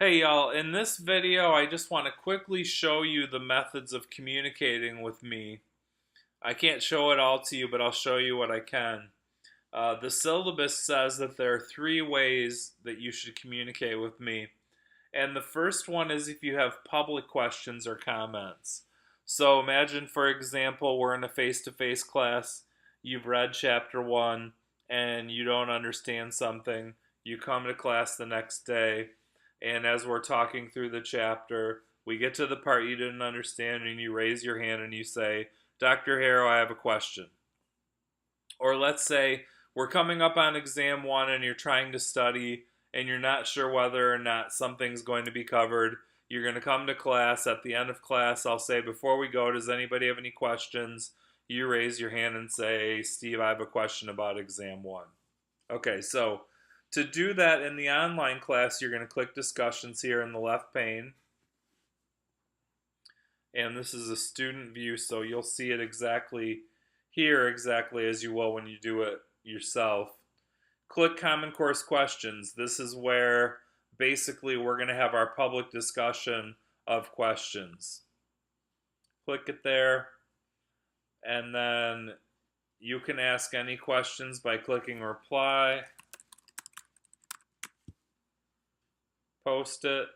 Hey y'all, in this video I just want to quickly show you the methods of communicating with me. I can't show it all to you, but I'll show you what I can. The syllabus says that there are three ways that you should communicate with me. And the first one is if you have public questions or comments. So imagine, for example, we're in a face-to-face class, you've read chapter one, and you don't understand something. You come to class the next day, and as we're talking through the chapter, we get to the part you didn't understand, and you raise your hand and you say, Dr. Harrow, I have a question. Or let's say we're coming up on exam one and you're trying to study and you're not sure whether or not something's going to be covered. You're going to come to class. At the end of class, I'll say, before we go, does anybody have any questions? You raise your hand and say, Steve, I have a question about exam one. Okay, so to do that in the online class, you're going to click discussions here in the left pane. And this is a student view, so you'll see it exactly here, exactly as you will when you do it yourself. Click Common Course Questions. This is where basically we're going to have our public discussion of questions. Click it there, and then you can ask any questions by clicking Reply. Post it,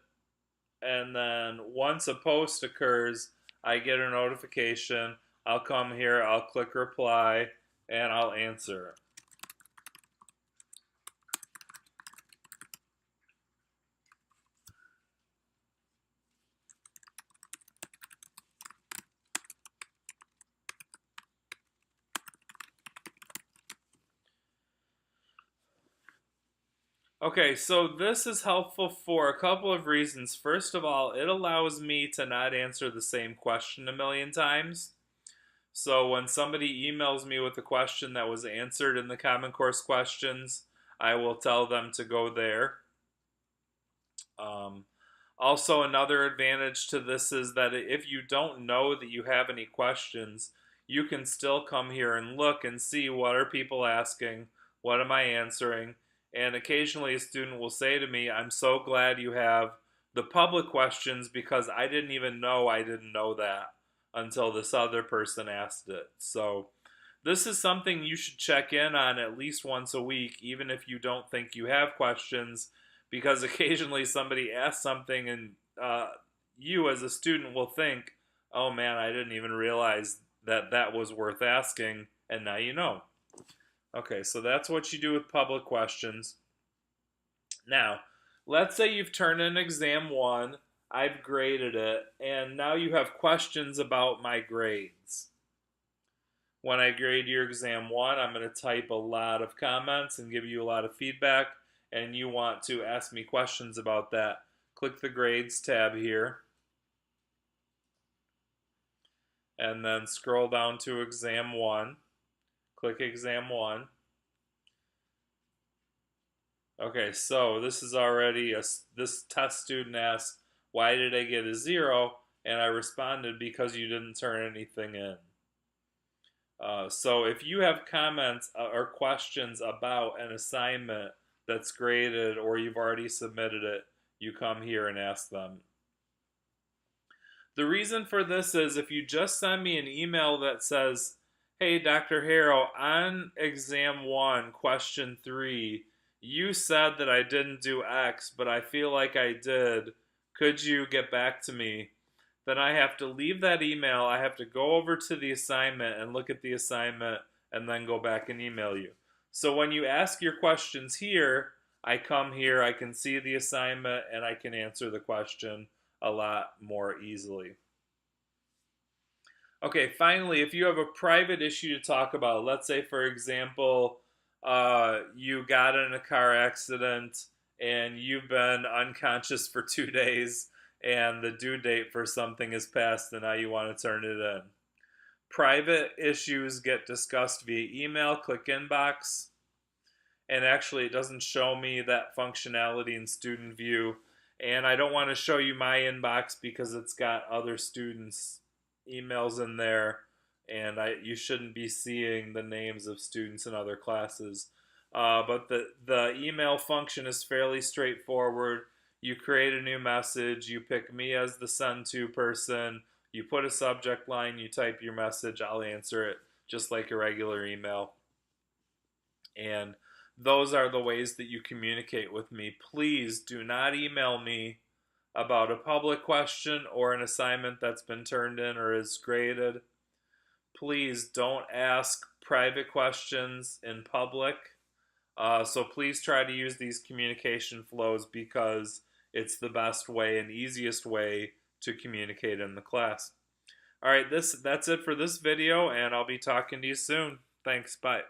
and then once a post occurs, I get a notification. I'll come here, I'll click Reply, and I'll answer. Okay, so this is helpful for a couple of reasons. First of all, it allows me to not answer the same question a million times. So when somebody emails me with a question that was answered in the Common Course questions, I will tell them to go there. Um, Also, another advantage to this is that if you don't know that you have any questions, you can still come here and look and see what are people asking, what am I answering, and occasionally a student will say to me, I'm so glad you have the public questions because I didn't even know I didn't know that until this other person asked it. So this is something you should check in on at least once a week, even if you don't think you have questions, because occasionally somebody asks something and you as a student will think, oh man, I didn't even realize that that was worth asking, and now you know. Okay, so that's what you do with public questions. Now, let's say you've turned in exam one, I've graded it, and now you have questions about my grades. When I grade your exam one, I'm going to type a lot of comments and give you a lot of feedback, and you want to ask me questions about that. Click the grades tab here, and then scroll down to exam one. Click exam one. Okay, so this is already this test student asked, why did I get a 0? And I responded, because you didn't turn anything in. So if you have comments or questions about an assignment that's graded or you've already submitted it, you come here and ask them. The reason for this is if you just send me an email that says, hey, Dr. Harrow, on exam one, question 3, you said that I didn't do X, but I feel like I did. Could you get back to me? Then I have to leave that email. I have to go over to the assignment and look at the assignment and then go back and email you. So when you ask your questions here, I come here, I can see the assignment, and I can answer the question a lot more easily. Okay, finally, if you have a private issue to talk about, let's say, for example, you got in a car accident and you've been unconscious for 2 days and the due date for something is passed and now you want to turn it in. Private issues get discussed via email, click inbox, and actually it doesn't show me that functionality in student view, and I don't want to show you my inbox because it's got other students' emails in there, and you shouldn't be seeing the names of students in other classes. But the email function is fairly straightforward. You create a new message, you pick me as the send to person, you put a subject line, you type your message, I'll answer it just like a regular email. And those are the ways that you communicate with me. Please do not email me about a public question or an assignment that's been turned in or is graded. Please don't ask private questions in public. So please try to use these communication flows because it's the best way and easiest way to communicate in the class. All right, that's it for this video, and I'll be talking to you soon. Thanks, bye.